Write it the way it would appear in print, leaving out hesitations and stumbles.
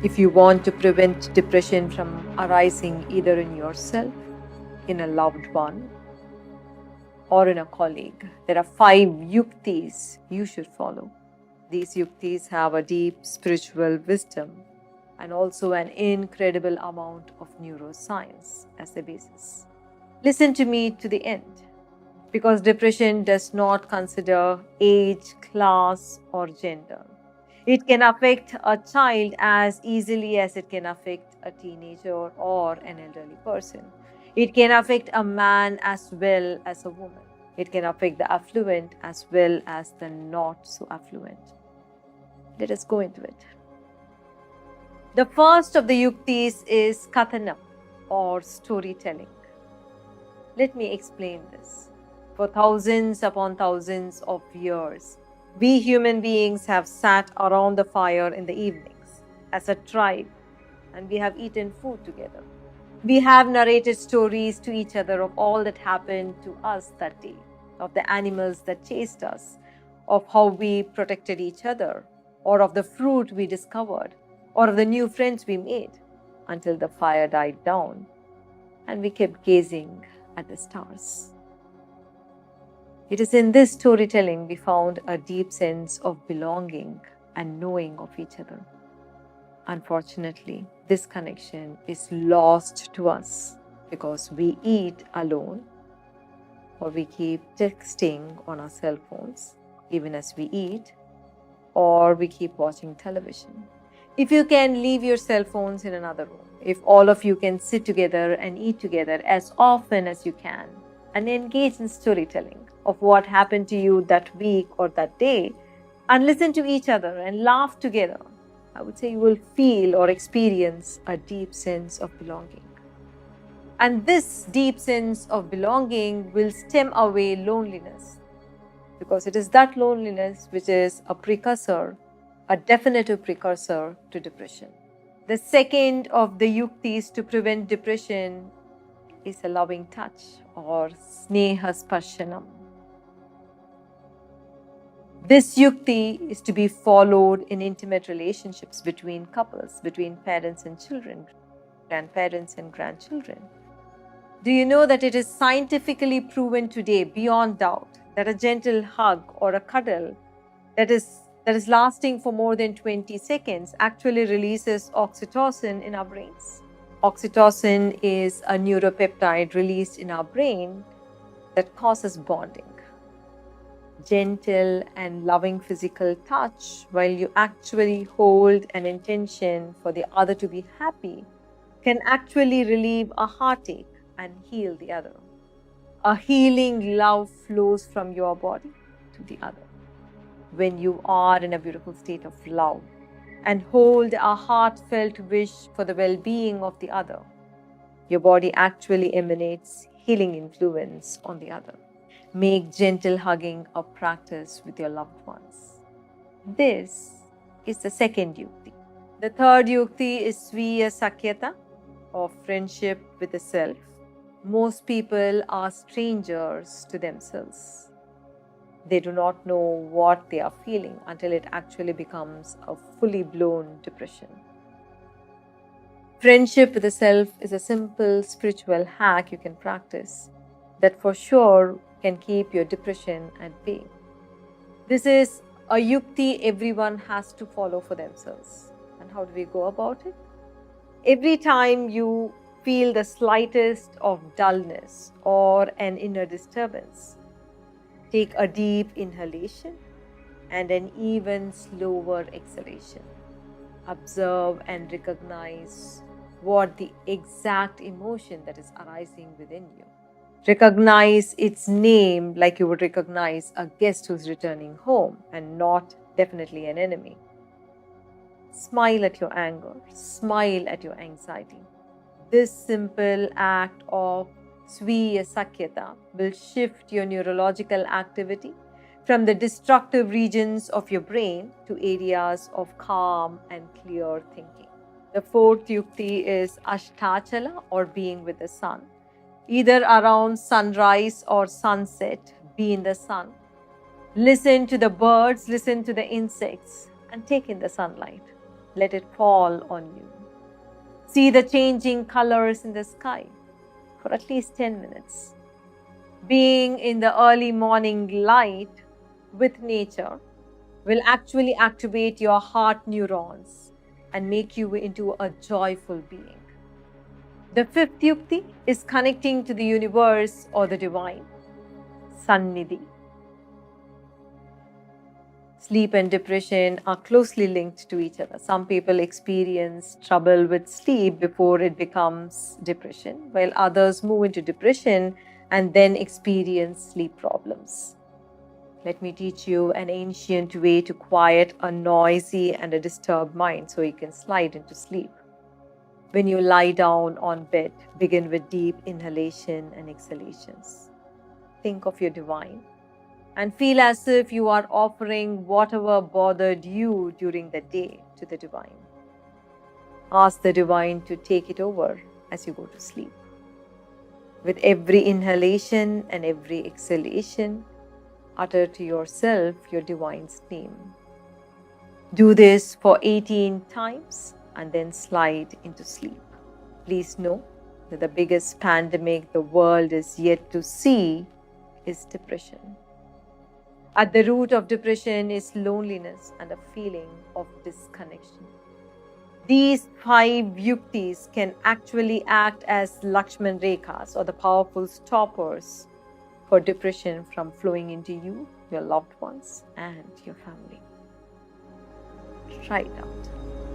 If you want to prevent depression from arising either in yourself, in a loved one, or in a colleague, there are 5 yuktis you should follow. These yuktis have a deep spiritual wisdom and also an incredible amount of neuroscience as a basis. Listen to me to the end, because depression does not consider age, class, or gender. It can affect a child as easily as it can affect a teenager or an elderly person. It can affect a man as well as a woman. It can affect the affluent as well as the not so affluent. Let us go into it. The first of the yuktis is kathanam, or storytelling. Let me explain this. For thousands upon thousands of years, we human beings have sat around the fire in the evenings as a tribe, and we have eaten food together. We have narrated stories to each other of all that happened to us that day, of the animals that chased us, of how we protected each other, or of the fruit we discovered, or of the new friends we made, until the fire died down and we kept gazing at the stars. It is in this storytelling we found a deep sense of belonging and knowing of each other. Unfortunately, this connection is lost to us because we eat alone, or we keep texting on our cell phones even as we eat, or we keep watching television. If you can leave your cell phones in another room, if all of you can sit together and eat together as often as you can and engage in storytelling of what happened to you that week or that day, and listen to each other and laugh together, I would say you will feel or experience a deep sense of belonging. And this deep sense of belonging will stem away loneliness, because it is that loneliness which is a precursor, a definitive precursor to depression. The second of the yuktis to prevent depression is a loving touch, or sneha sparshanam. This yukti is to be followed in intimate relationships between couples, between parents and children, grandparents and grandchildren. Do you know that it is scientifically proven today, beyond doubt, that a gentle hug or a cuddle that is lasting for more than 20 seconds actually releases oxytocin in our brains? Oxytocin is a neuropeptide released in our brain that causes bonding. Gentle and loving physical touch, while you actually hold an intention for the other to be happy, can actually relieve a heartache and heal the other. A healing love flows from your body to the other. When you are in a beautiful state of love and hold a heartfelt wish for the well-being of the other, your body actually emanates healing influence on the other. Make gentle hugging a practice with your loved ones. This is the second yukti. The third yukti is sviya sakyata, or friendship with the self. Most people are strangers to themselves. They do not know what they are feeling until it actually becomes a fully blown depression. Friendship with the self is a simple spiritual hack you can practice that for sure can keep your depression at bay. This is a yukti everyone has to follow for themselves. And how do we go about it? Every time you feel the slightest of dullness or an inner disturbance, take a deep inhalation and an even slower exhalation. Observe and recognize what the exact emotion that is arising within you. Recognize its name like you would recognize a guest who's returning home and not definitely an enemy. Smile at your anger, smile at your anxiety. This simple act of sviya sakyata will shift your neurological activity from the destructive regions of your brain to areas of calm and clear thinking. The fourth yukti is ashtachala, or being with the sun. Either around sunrise or sunset, be in the sun. Listen to the birds, listen to the insects, and take in the sunlight. Let it fall on you. See the changing colors in the sky for at least 10 minutes. Being in the early morning light with nature will actually activate your heart neurons and make you into a joyful being. The fifth yukti is connecting to the universe or the divine, Sannidhi. Sleep and depression are closely linked to each other. Some people experience trouble with sleep before it becomes depression, while others move into depression and then experience sleep problems. Let me teach you an ancient way to quiet a noisy and a disturbed mind so you can slide into sleep. When you lie down on bed, begin with deep inhalation and exhalations. Think of your divine and feel as if you are offering whatever bothered you during the day to the divine. Ask the divine to take it over as you go to sleep. With every inhalation and every exhalation, utter to yourself your divine's name. Do this for 18 times and then slide into sleep. Please know that the biggest pandemic the world is yet to see is depression. At the root of depression is loneliness and a feeling of disconnection. These 5 yuktis can actually act as Lakshman Rekhas or the powerful stoppers for depression from flowing into you, your loved ones, and your family. Try it out.